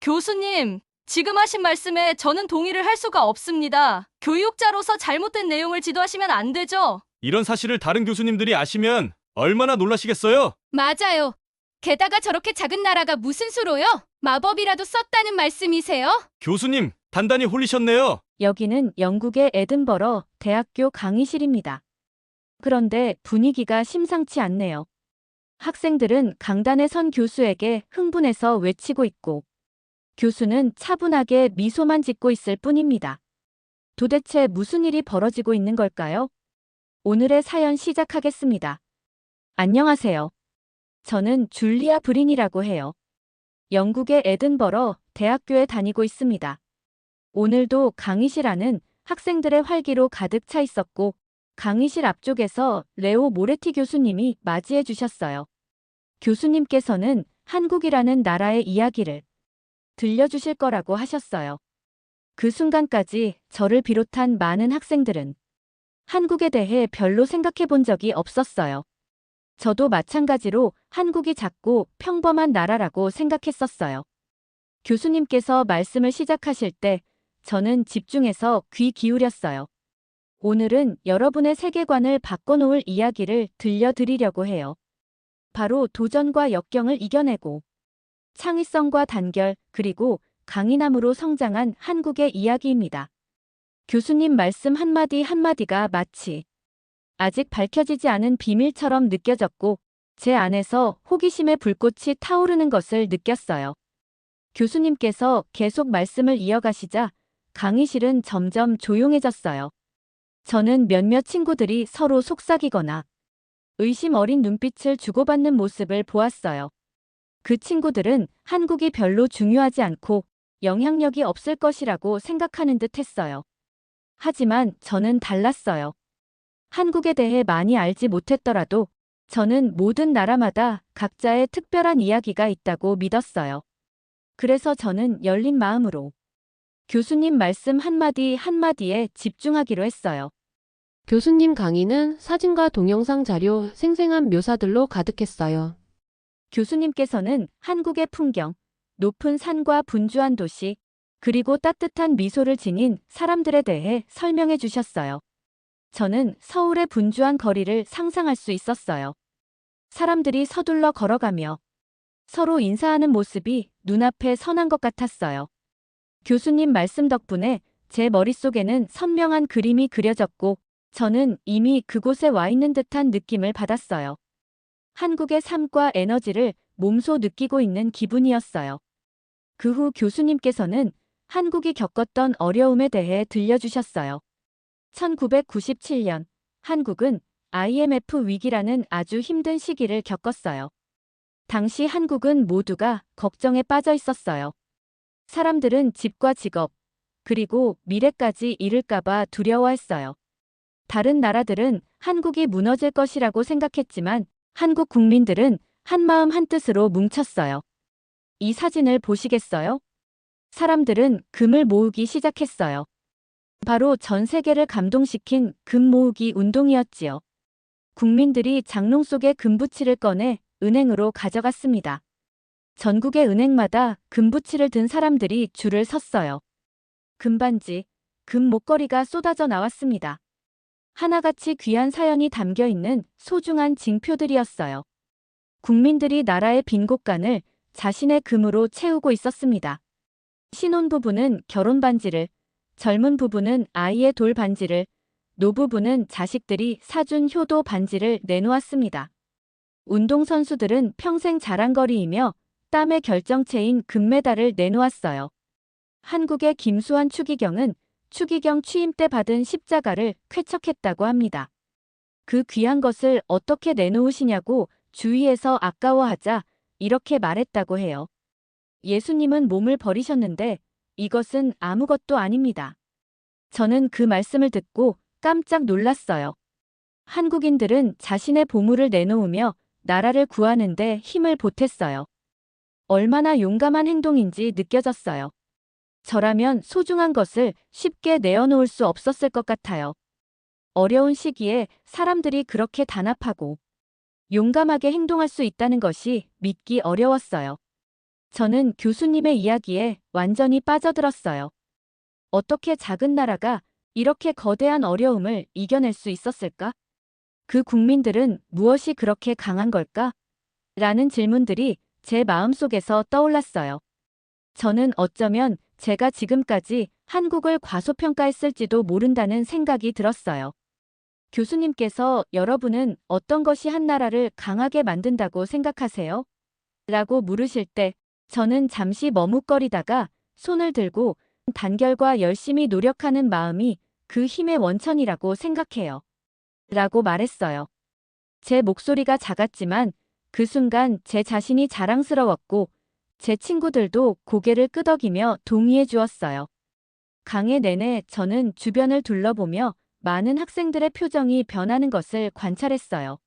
교수님, 지금 하신 말씀에 저는 동의를 할 수가 없습니다. 교육자로서 잘못된 내용을 지도하시면 안 되죠? 이런 사실을 다른 교수님들이 아시면 얼마나 놀라시겠어요? 맞아요. 게다가 저렇게 작은 나라가 무슨 수로요? 마법이라도 썼다는 말씀이세요? 교수님, 단단히 홀리셨네요. 여기는 영국의 에든버러 대학교 강의실입니다. 그런데 분위기가 심상치 않네요. 학생들은 강단에 선 교수에게 흥분해서 외치고 있고, 교수는 차분하게 미소만 짓고 있을 뿐입니다. 도대체 무슨 일이 벌어지고 있는 걸까요? 오늘의 사연 시작하겠습니다. 안녕하세요. 저는 줄리아 브린이라고 해요. 영국의 에든버러 대학교에 다니고 있습니다. 오늘도 강의실 안은 학생들의 활기로 가득 차 있었고, 강의실 앞쪽에서 레오 모레티 교수님이 맞이해 주셨어요. 교수님께서는 한국이라는 나라의 이야기를 들려주실 거라고 하셨어요. 그 순간까지 저를 비롯한 많은 학생들은 한국에 대해 별로 생각해 본 적이 없었어요. 저도 마찬가지로 한국이 작고 평범한 나라라고 생각했었어요. 교수님께서 말씀을 시작하실 때 저는 집중해서 귀 기울였어요. 오늘은 여러분의 세계관을 바꿔놓을 이야기를 들려드리려고 해요. 바로 도전과 역경을 이겨내고 창의성과 단결 그리고 강인함으로 성장한 한국의 이야기입니다. 교수님 말씀 한마디 한마디가 마치 아직 밝혀지지 않은 비밀처럼 느껴졌고 제 안에서 호기심의 불꽃이 타오르는 것을 느꼈어요. 교수님께서 계속 말씀을 이어가시자 강의실은 점점 조용해졌어요. 저는 몇몇 친구들이 서로 속삭이거나 의심 어린 눈빛을 주고받는 모습을 보았어요. 그 친구들은 한국이 별로 중요하지 않고 영향력이 없을 것이라고 생각하는 듯 했어요. 하지만 저는 달랐어요. 한국에 대해 많이 알지 못했더라도 저는 모든 나라마다 각자의 특별한 이야기가 있다고 믿었어요. 그래서 저는 열린 마음으로 교수님 말씀 한마디 한마디에 집중하기로 했어요. 교수님 강의는 사진과 동영상 자료, 생생한 묘사들로 가득했어요. 교수님께서는 한국의 풍경, 높은 산과 분주한 도시, 그리고 따뜻한 미소를 지닌 사람들에 대해 설명해 주셨어요. 저는 서울의 분주한 거리를 상상할 수 있었어요. 사람들이 서둘러 걸어가며 서로 인사하는 모습이 눈앞에 선한 것 같았어요. 교수님 말씀 덕분에 제 머릿속에는 선명한 그림이 그려졌고 저는 이미 그곳에 와 있는 듯한 느낌을 받았어요. 한국의 삶과 에너지를 몸소 느끼고 있는 기분이었어요. 그 후 교수님께서는 한국이 겪었던 어려움에 대해 들려주셨어요. 1997년 한국은 IMF 위기라는 아주 힘든 시기를 겪었어요. 당시 한국은 모두가 걱정에 빠져 있었어요. 사람들은 집과 직업, 그리고 미래까지 잃을까봐 두려워했어요. 다른 나라들은 한국이 무너질 것이라고 생각했지만 한국 국민들은 한마음 한뜻으로 뭉쳤어요. 이 사진을 보시겠어요? 사람들은 금을 모으기 시작했어요. 바로 전 세계를 감동시킨 금 모으기 운동이었지요. 국민들이 장롱 속의 금부치를 꺼내 은행으로 가져갔습니다. 전국의 은행마다 금부치를 든 사람들이 줄을 섰어요. 금반지, 금 목걸이가 쏟아져 나왔습니다. 하나같이 귀한 사연이 담겨 있는 소중한 징표들이었어요. 국민들이 나라의 빈 곳간을 자신의 금으로 채우고 있었습니다. 신혼부부는 결혼반지를, 젊은 부부는 아이의 돌반지를, 노부부는 자식들이 사준 효도 반지를 내놓았습니다. 운동선수들은 평생 자랑거리이며 땀의 결정체인 금메달을 내놓았어요. 한국의 김수환 추기경은 추기경 취임 때 받은 십자가를 쾌척했다고 합니다. 그 귀한 것을 어떻게 내놓으시냐고 주위에서 아까워하자 이렇게 말했다고 해요. 예수님은 몸을 버리셨는데 이것은 아무것도 아닙니다. 저는 그 말씀을 듣고 깜짝 놀랐어요. 한국인들은 자신의 보물을 내놓으며 나라를 구하는데 힘을 보탰어요. 얼마나 용감한 행동인지 느껴졌어요. 저라면 소중한 것을 쉽게 내어놓을 수 없었을 것 같아요. 어려운 시기에 사람들이 그렇게 단합하고 용감하게 행동할 수 있다는 것이 믿기 어려웠어요. 저는 교수님의 이야기에 완전히 빠져들었어요. 어떻게 작은 나라가 이렇게 거대한 어려움을 이겨낼 수 있었을까? 그 국민들은 무엇이 그렇게 강한 걸까? 라는 질문들이 제 마음속에서 떠올랐어요. 저는 어쩌면 제가 지금까지 한국을 과소평가했을지도 모른다는 생각이 들었어요. 교수님께서 여러분은 어떤 것이 한 나라를 강하게 만든다고 생각하세요? 라고 물으실 때 저는 잠시 머뭇거리다가 손을 들고 단결과 열심히 노력하는 마음이 그 힘의 원천이라고 생각해요. 라고 말했어요. 제 목소리가 작았지만 그 순간 제 자신이 자랑스러웠고 제 친구들도 고개를 끄덕이며 동의해 주었어요. 강의 내내 저는 주변을 둘러보며 많은 학생들의 표정이 변하는 것을 관찰했어요.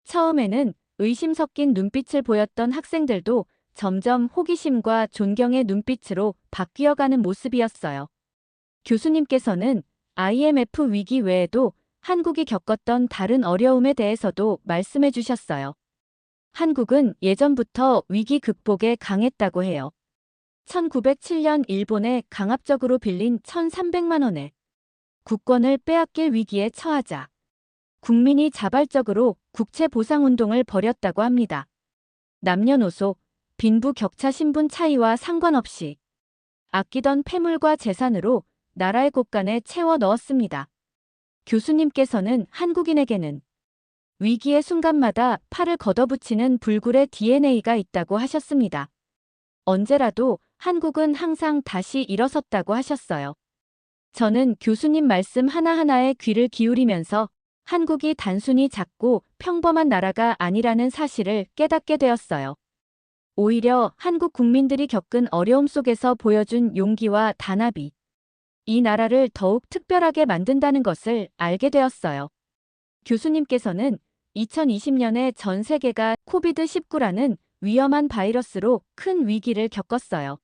처음에는 의심 섞인 눈빛을 보였던 학생들도 점점 호기심과 존경의 눈빛으로 바뀌어가는 모습이었어요. 교수님께서는 IMF 위기 외에도 한국이 겪었던 다른 어려움에 대해서도 말씀해 주셨어요. 한국은 예전부터 위기 극복에 강했다고 해요. 1907년 일본에 강압적으로 빌린 1,300만 원의 국권을 빼앗길 위기에 처하자 국민이 자발적으로 국채 보상 운동을 벌였다고 합니다. 남녀노소, 빈부 격차 신분 차이와 상관없이 아끼던 패물과 재산으로 나라의 곳간에 채워 넣었습니다. 교수님께서는 한국인에게는 위기의 순간마다 팔을 걷어붙이는 불굴의 DNA가 있다고 하셨습니다. 언제라도 한국은 항상 다시 일어섰다고 하셨어요. 저는 교수님 말씀 하나하나에 귀를 기울이면서 한국이 단순히 작고 평범한 나라가 아니라는 사실을 깨닫게 되었어요. 오히려 한국 국민들이 겪은 어려움 속에서 보여준 용기와 단합이 이 나라를 더욱 특별하게 만든다는 것을 알게 되었어요. 교수님께서는 2020년에 전 세계가 코비드-19라는 위험한 바이러스로 큰 위기를 겪었어요.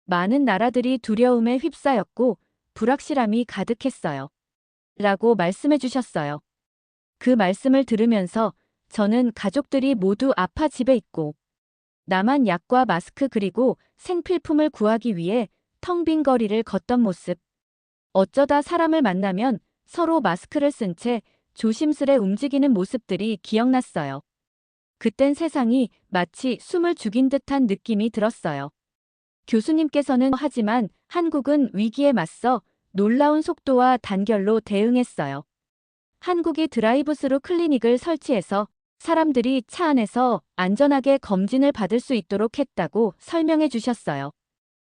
많은 나라들이 두려움에 휩싸였고 불확실함이 가득했어요. 라고 말씀해 주셨어요. 그 말씀을 들으면서 저는 가족들이 모두 아파 집에 있고 나만 약과 마스크 그리고 생필품을 구하기 위해 텅 빈 거리를 걷던 모습. 어쩌다 사람을 만나면 서로 마스크를 쓴 채 조심스레 움직이는 모습들이 기억났어요. 그땐 세상이 마치 숨을 죽인 듯한 느낌이 들었어요. 교수님께서는 하지만 한국은 위기에 맞서 놀라운 속도와 단결로 대응했어요. 한국이 드라이브스루 클리닉을 설치해서 사람들이 차 안에서 안전하게 검진을 받을 수 있도록 했다고 설명해 주셨어요.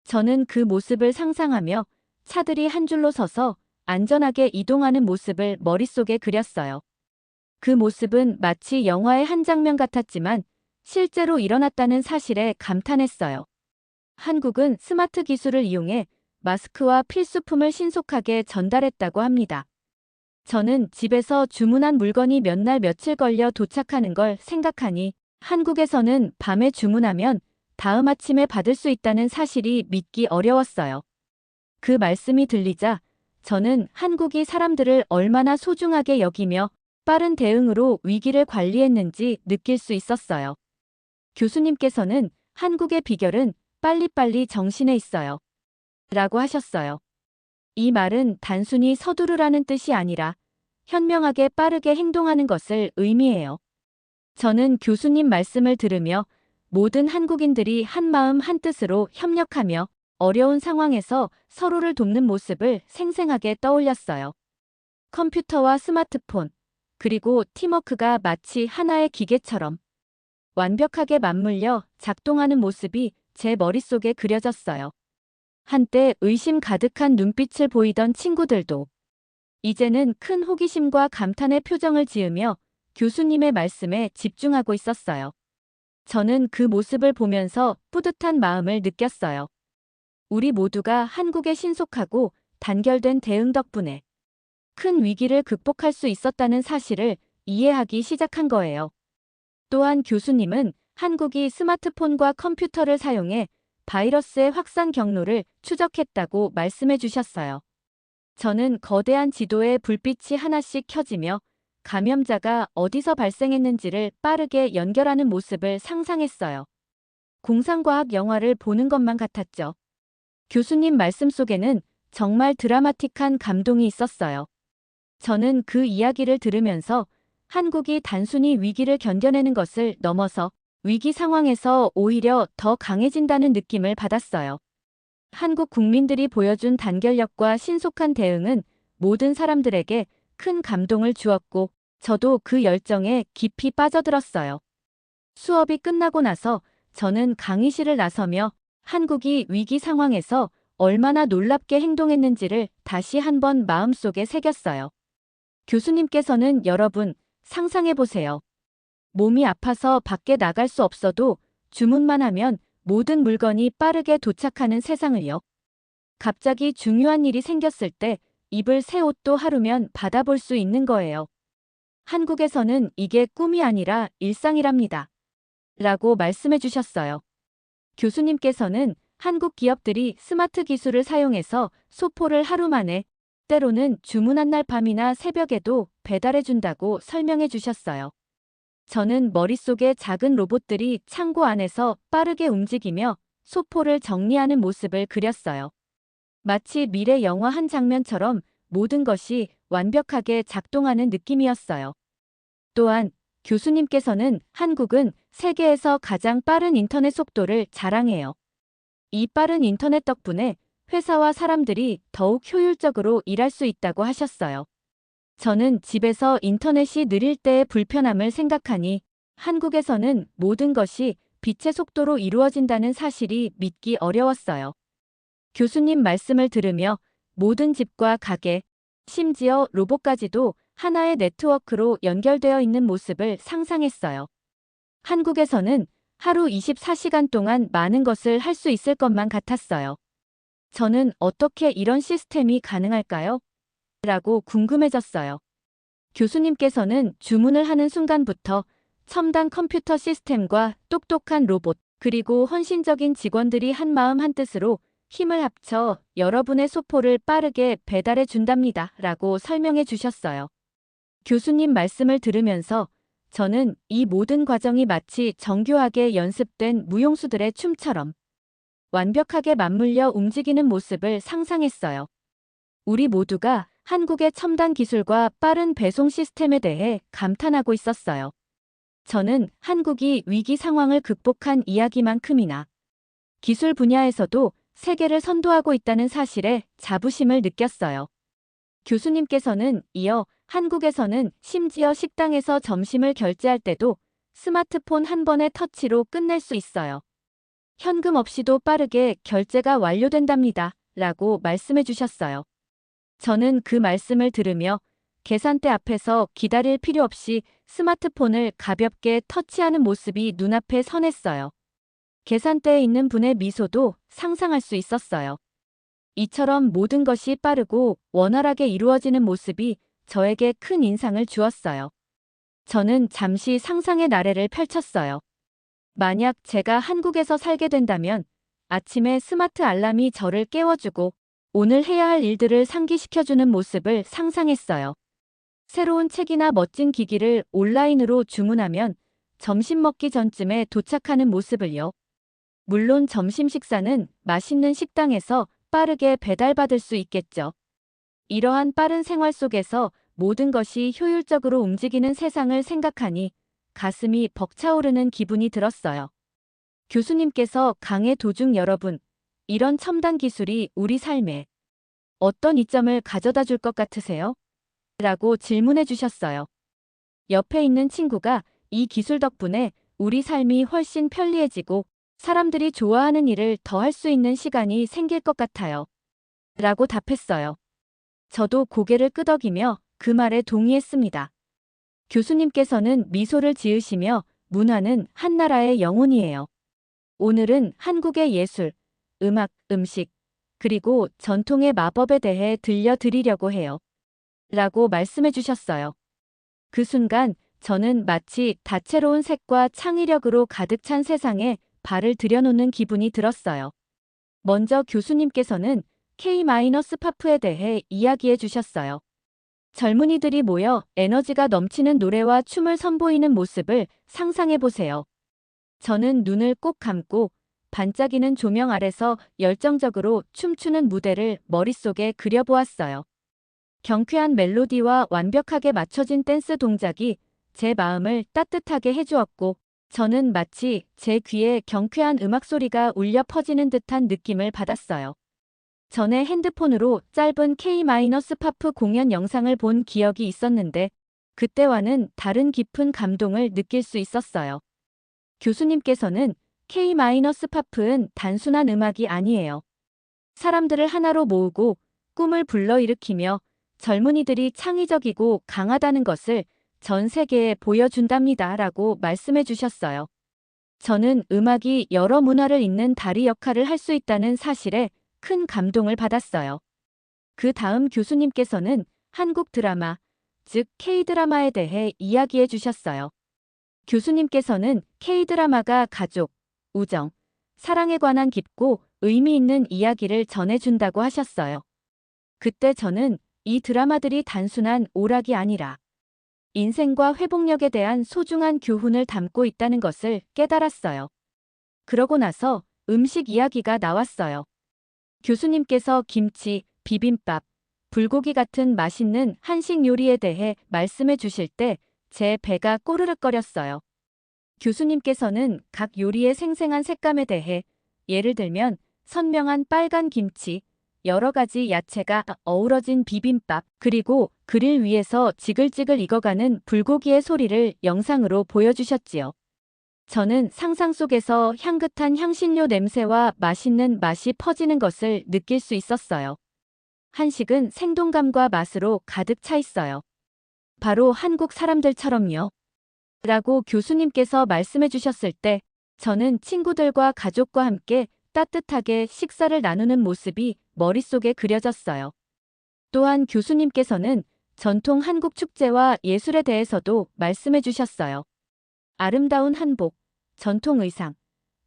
저는 그 모습을 상상하며 차들이 한 줄로 서서 안전하게 이동하는 모습을 머릿속에 그렸어요. 그 모습은 마치 영화의 한 장면 같았지만 실제로 일어났다는 사실에 감탄했어요. 한국은 스마트 기술을 이용해 마스크와 필수품을 신속하게 전달했다고 합니다. 저는 집에서 주문한 물건이 몇 날 며칠 걸려 도착하는 걸 생각하니 한국에서는 밤에 주문하면 다음 아침에 받을 수 있다는 사실이 믿기 어려웠어요. 그 말씀이 들리자 저는 한국이 사람들을 얼마나 소중하게 여기며 빠른 대응으로 위기를 관리했는지 느낄 수 있었어요. 교수님께서는 한국의 비결은 빨리빨리 정신에 있어요. 라고 하셨어요. 이 말은 단순히 서두르라는 뜻이 아니라 현명하게 빠르게 행동하는 것을 의미해요. 저는 교수님 말씀을 들으며 모든 한국인들이 한마음 한뜻으로 협력하며 어려운 상황에서 서로를 돕는 모습을 생생하게 떠올렸어요. 컴퓨터와 스마트폰, 그리고 팀워크가 마치 하나의 기계처럼 완벽하게 맞물려 작동하는 모습이 제 머릿속에 그려졌어요. 한때 의심 가득한 눈빛을 보이던 친구들도 이제는 큰 호기심과 감탄의 표정을 지으며 교수님의 말씀에 집중하고 있었어요. 저는 그 모습을 보면서 뿌듯한 마음을 느꼈어요. 우리 모두가 한국의 신속하고 단결된 대응 덕분에 큰 위기를 극복할 수 있었다는 사실을 이해하기 시작한 거예요. 또한 교수님은 한국이 스마트폰과 컴퓨터를 사용해 바이러스의 확산 경로를 추적했다고 말씀해 주셨어요. 저는 거대한 지도에 불빛이 하나씩 켜지며 감염자가 어디서 발생했는지를 빠르게 연결하는 모습을 상상했어요. 공상과학 영화를 보는 것만 같았죠. 교수님 말씀 속에는 정말 드라마틱한 감동이 있었어요. 저는 그 이야기를 들으면서 한국이 단순히 위기를 견뎌내는 것을 넘어서 위기 상황에서 오히려 더 강해진다는 느낌을 받았어요. 한국 국민들이 보여준 단결력과 신속한 대응은 모든 사람들에게 큰 감동을 주었고, 저도 그 열정에 깊이 빠져들었어요. 수업이 끝나고 나서 저는 강의실을 나서며 한국이 위기 상황에서 얼마나 놀랍게 행동했는지를 다시 한번 마음속에 새겼어요. 교수님께서는 여러분, 상상해보세요. 몸이 아파서 밖에 나갈 수 없어도 주문만 하면 모든 물건이 빠르게 도착하는 세상을요. 갑자기 중요한 일이 생겼을 때 입을 새 옷도 하루면 받아볼 수 있는 거예요. 한국에서는 이게 꿈이 아니라 일상이랍니다. 라고 말씀해 주셨어요. 교수님께서는 한국 기업들이 스마트 기술을 사용해서 소포를 하루 만에, 때로는 주문한 날 밤이나 새벽에도 배달해 준다고 설명해 주셨어요. 저는 머릿속에 작은 로봇들이 창고 안에서 빠르게 움직이며 소포를 정리하는 모습을 그렸어요. 마치 미래 영화 한 장면처럼 모든 것이 완벽하게 작동하는 느낌이었어요. 또한 교수님께서는 한국은 세계에서 가장 빠른 인터넷 속도를 자랑해요. 이 빠른 인터넷 덕분에 회사와 사람들이 더욱 효율적으로 일할 수 있다고 하셨어요. 저는 집에서 인터넷이 느릴 때의 불편함을 생각하니 한국에서는 모든 것이 빛의 속도로 이루어진다는 사실이 믿기 어려웠어요. 교수님 말씀을 들으며 모든 집과 가게, 심지어 로봇까지도 하나의 네트워크로 연결되어 있는 모습을 상상했어요. 한국에서는 하루 24시간 동안 많은 것을 할 수 있을 것만 같았어요. 저는 어떻게 이런 시스템이 가능할까요? 라고 궁금해졌어요. 교수님께서는 주문을 하는 순간부터 첨단 컴퓨터 시스템과 똑똑한 로봇, 그리고 헌신적인 직원들이 한마음 한뜻으로 힘을 합쳐 여러분의 소포를 빠르게 배달해 준답니다. 라고 설명해 주셨어요. 교수님 말씀을 들으면서 저는 이 모든 과정이 마치 정교하게 연습된 무용수들의 춤처럼 완벽하게 맞물려 움직이는 모습을 상상했어요. 우리 모두가 한국의 첨단 기술과 빠른 배송 시스템에 대해 감탄하고 있었어요. 저는 한국이 위기 상황을 극복한 이야기만큼이나 기술 분야에서도 세계를 선도하고 있다는 사실에 자부심을 느꼈어요. 교수님께서는 이어 한국에서는 심지어 식당에서 점심을 결제할 때도 스마트폰 한 번의 터치로 끝낼 수 있어요. 현금 없이도 빠르게 결제가 완료된답니다. 라고 말씀해 주셨어요. 저는 그 말씀을 들으며 계산대 앞에서 기다릴 필요 없이 스마트폰을 가볍게 터치하는 모습이 눈앞에 선했어요. 계산대에 있는 분의 미소도 상상할 수 있었어요. 이처럼 모든 것이 빠르고 원활하게 이루어지는 모습이 저에게 큰 인상을 주었어요. 저는 잠시 상상의 나래를 펼쳤어요. 만약 제가 한국에서 살게 된다면 아침에 스마트 알람이 저를 깨워주고 오늘 해야 할 일들을 상기시켜주는 모습을 상상했어요. 새로운 책이나 멋진 기기를 온라인으로 주문하면 점심 먹기 전쯤에 도착하는 모습을요. 물론 점심 식사는 맛있는 식당에서 빠르게 배달받을 수 있겠죠. 이러한 빠른 생활 속에서 모든 것이 효율적으로 움직이는 세상을 생각하니 가슴이 벅차오르는 기분이 들었어요. 교수님께서 강의 도중 여러분, 이런 첨단 기술이 우리 삶에 어떤 이점을 가져다 줄 것 같으세요? 라고 질문해 주셨어요. 옆에 있는 친구가 이 기술 덕분에 우리 삶이 훨씬 편리해지고 사람들이 좋아하는 일을 더 할 수 있는 시간이 생길 것 같아요. 라고 답했어요. 저도 고개를 끄덕이며 그 말에 동의했습니다. 교수님께서는 미소를 지으시며 문화는 한 나라의 영혼이에요. 오늘은 한국의 예술, 음악, 음식, 그리고 전통의 마법에 대해 들려드리려고 해요. 라고 말씀해 주셨어요. 그 순간 저는 마치 다채로운 색과 창의력으로 가득 찬 세상에 발을 들여놓는 기분이 들었어요. 먼저 교수님께서는 K-파프에 대해 이야기해 주셨어요. 젊은이들이 모여 에너지가 넘치는 노래와 춤을 선보이는 모습을 상상해 보세요. 저는 눈을 꼭 감고 반짝이는 조명 아래서 열정적으로 춤추는 무대를 머릿속에 그려보았어요. 경쾌한 멜로디와 완벽하게 맞춰진 댄스 동작이 제 마음을 따뜻하게 해주었고, 저는 마치 제 귀에 경쾌한 음악 소리가 울려 퍼지는 듯한 느낌을 받았어요. 전에 핸드폰으로 짧은 K-팝 공연 영상을 본 기억이 있었는데, 그때와는 다른 깊은 감동을 느낄 수 있었어요. 교수님께서는 K-팝은 단순한 음악이 아니에요. 사람들을 하나로 모으고 꿈을 불러일으키며 젊은이들이 창의적이고 강하다는 것을 전 세계에 보여준답니다. 라고 말씀해 주셨어요. 저는 음악이 여러 문화를 잇는 다리 역할을 할 수 있다는 사실에 큰 감동을 받았어요. 그 다음 교수님께서는 한국 드라마, 즉 K-드라마에 대해 이야기해 주셨어요. 교수님께서는 K-드라마가 가족, 우정, 사랑에 관한 깊고 의미 있는 이야기를 전해준다고 하셨어요. 그때 저는 이 드라마들이 단순한 오락이 아니라 인생과 회복력에 대한 소중한 교훈을 담고 있다는 것을 깨달았어요. 그러고 나서 음식 이야기가 나왔어요. 교수님께서 김치, 비빔밥, 불고기 같은 맛있는 한식 요리에 대해 말씀해 주실 때 제 배가 꼬르륵거렸어요. 교수님께서는 각 요리의 생생한 색감에 대해, 예를 들면 선명한 빨간 김치, 여러 가지 야채가 어우러진 비빔밥, 그리고 그릴 위에서 지글지글 익어가는 불고기의 소리를 영상으로 보여주셨지요. 저는 상상 속에서 향긋한 향신료 냄새와 맛있는 맛이 퍼지는 것을 느낄 수 있었어요. 한식은 생동감과 맛으로 가득 차 있어요. 바로 한국 사람들처럼요. 라고 교수님께서 말씀해 주셨을 때 저는 친구들과 가족과 함께 따뜻하게 식사를 나누는 모습이 머릿속에 그려졌어요. 또한 교수님께서는 전통 한국 축제와 예술에 대해서도 말씀해 주셨어요. 아름다운 한복, 전통 의상,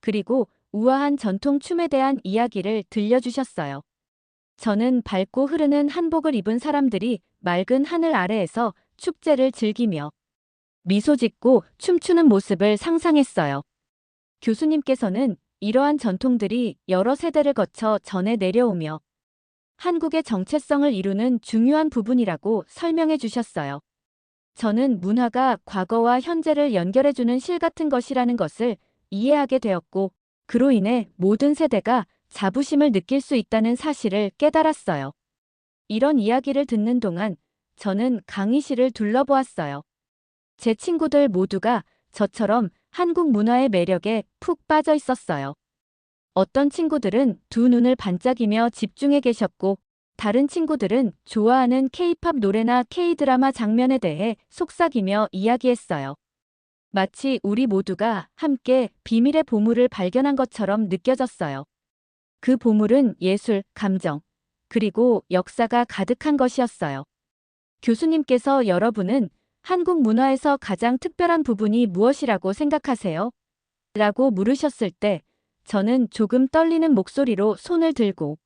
그리고 우아한 전통 춤에 대한 이야기를 들려주셨어요. 저는 밝고 흐르는 한복을 입은 사람들이 맑은 하늘 아래에서 축제를 즐기며 미소 짓고 춤추는 모습을 상상했어요. 교수님께서는 이러한 전통들이 여러 세대를 거쳐 전해 내려오며 한국의 정체성을 이루는 중요한 부분이라고 설명해 주셨어요. 저는 문화가 과거와 현재를 연결해주는 실 같은 것이라는 것을 이해하게 되었고, 그로 인해 모든 세대가 자부심을 느낄 수 있다는 사실을 깨달았어요. 이런 이야기를 듣는 동안 저는 강의실을 둘러보았어요. 제 친구들 모두가 저처럼 한국 문화의 매력에 푹 빠져 있었어요. 어떤 친구들은 두 눈을 반짝이며 집중해 계셨고, 다른 친구들은 좋아하는 K-팝 노래나 K-드라마 장면에 대해 속삭이며 이야기했어요. 마치 우리 모두가 함께 비밀의 보물을 발견한 것처럼 느껴졌어요. 그 보물은 예술, 감정, 그리고 역사가 가득한 것이었어요. 교수님께서 여러분은 한국 문화에서 가장 특별한 부분이 무엇이라고 생각하세요? 라고 물으셨을 때 저는 조금 떨리는 목소리로 손을 들고,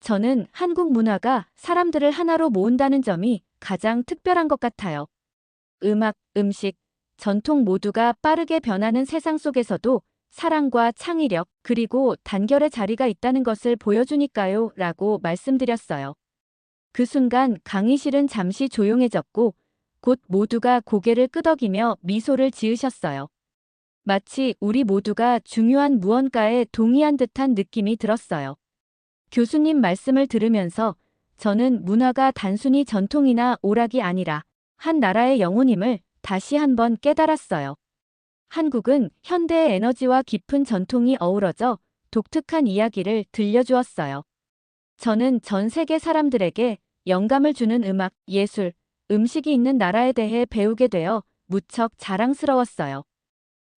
저는 한국 문화가 사람들을 하나로 모은다는 점이 가장 특별한 것 같아요. 음악, 음식, 전통 모두가 빠르게 변하는 세상 속에서도 사랑과 창의력, 그리고 단결의 자리가 있다는 것을 보여주니까요. 라고 말씀드렸어요. 그 순간 강의실은 잠시 조용해졌고, 곧 모두가 고개를 끄덕이며 미소를 지으셨어요. 마치 우리 모두가 중요한 무언가에 동의한 듯한 느낌이 들었어요. 교수님 말씀을 들으면서 저는 문화가 단순히 전통이나 오락이 아니라 한 나라의 영혼임을 다시 한번 깨달았어요. 한국은 현대의 에너지와 깊은 전통이 어우러져 독특한 이야기를 들려주었어요. 저는 전 세계 사람들에게 영감을 주는 음악, 예술, 음식이 있는 나라에 대해 배우게 되어 무척 자랑스러웠어요.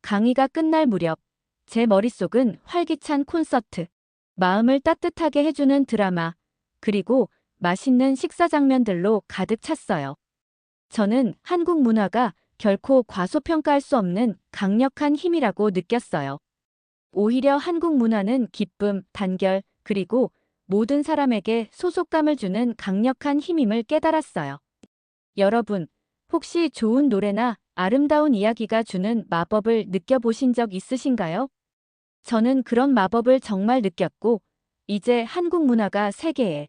강의가 끝날 무렵 제 머릿속은 활기찬 콘서트, 마음을 따뜻하게 해주는 드라마, 그리고 맛있는 식사 장면들로 가득 찼어요. 저는 한국 문화가 결코 과소평가할 수 없는 강력한 힘이라고 느꼈어요. 오히려 한국 문화는 기쁨, 단결, 그리고 모든 사람에게 소속감을 주는 강력한 힘임을 깨달았어요. 여러분, 혹시 좋은 노래나 아름다운 이야기가 주는 마법을 느껴보신 적 있으신가요? 저는 그런 마법을 정말 느꼈고, 이제 한국 문화가 세계에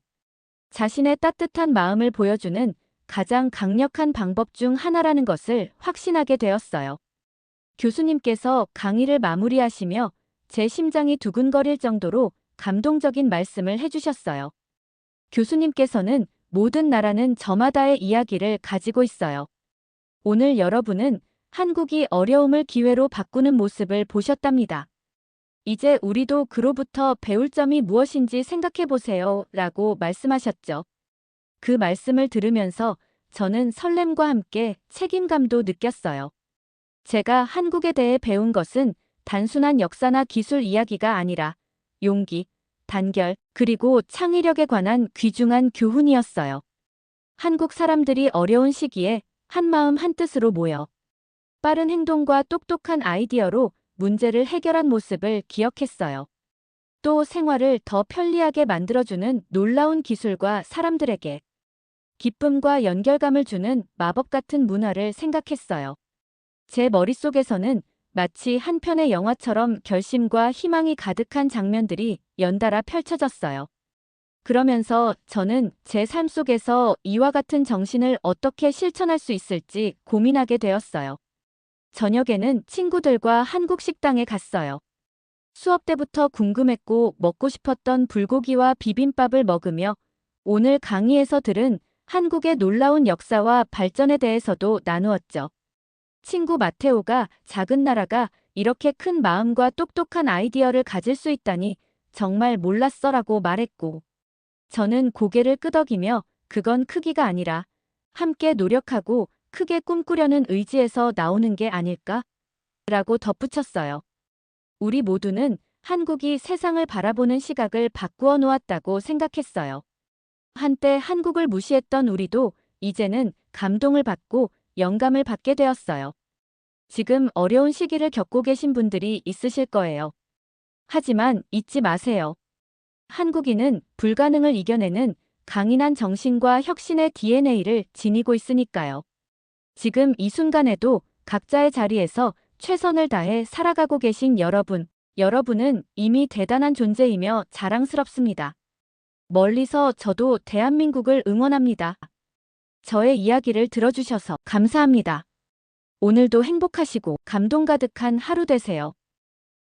자신의 따뜻한 마음을 보여주는 가장 강력한 방법 중 하나라는 것을 확신하게 되었어요. 교수님께서 강의를 마무리하시며 제 심장이 두근거릴 정도로 감동적인 말씀을 해주셨어요. 교수님께서는 모든 나라는 저마다의 이야기를 가지고 있어요. 오늘 여러분은 한국이 어려움을 기회로 바꾸는 모습을 보셨답니다. 이제 우리도 그로부터 배울 점이 무엇인지 생각해 보세요. 라고 말씀하셨죠. 그 말씀을 들으면서 저는 설렘과 함께 책임감도 느꼈어요. 제가 한국에 대해 배운 것은 단순한 역사나 기술 이야기가 아니라 용기, 단결, 그리고 창의력에 관한 귀중한 교훈이었어요. 한국 사람들이 어려운 시기에 한마음 한뜻으로 모여 빠른 행동과 똑똑한 아이디어로 문제를 해결한 모습을 기억했어요. 또 생활을 더 편리하게 만들어주는 놀라운 기술과 사람들에게 기쁨과 연결감을 주는 마법 같은 문화를 생각했어요. 제 머릿속에서는 마치 한 편의 영화처럼 결심과 희망이 가득한 장면들이 연달아 펼쳐졌어요. 그러면서 저는 제 삶 속에서 이와 같은 정신을 어떻게 실천할 수 있을지 고민하게 되었어요. 저녁에는 친구들과 한국 식당에 갔어요. 수업 때부터 궁금했고 먹고 싶었던 불고기와 비빔밥을 먹으며 오늘 강의에서 들은 한국의 놀라운 역사와 발전에 대해서도 나누었죠. 친구 마테오가 작은 나라가 이렇게 큰 마음과 똑똑한 아이디어를 가질 수 있다니 정말 몰랐어라고 말했고, 저는 고개를 끄덕이며 그건 크기가 아니라 함께 노력하고 크게 꿈꾸려는 의지에서 나오는 게 아닐까? 라고 덧붙였어요. 우리 모두는 한국이 세상을 바라보는 시각을 바꾸어 놓았다고 생각했어요. 한때 한국을 무시했던 우리도 이제는 감동을 받고 영감을 받게 되었어요. 지금 어려운 시기를 겪고 계신 분들이 있으실 거예요. 하지만 잊지 마세요. 한국인은 불가능을 이겨내는 강인한 정신과 혁신의 DNA를 지니고 있으니까요. 지금 이 순간에도 각자의 자리에서 최선을 다해 살아가고 계신 여러분은 이미 대단한 존재이며 자랑스럽습니다. 멀리서 저도 대한민국을 응원합니다. 저의 이야기를 들어주셔서 감사합니다. 오늘도 행복하시고 감동 가득한 하루 되세요.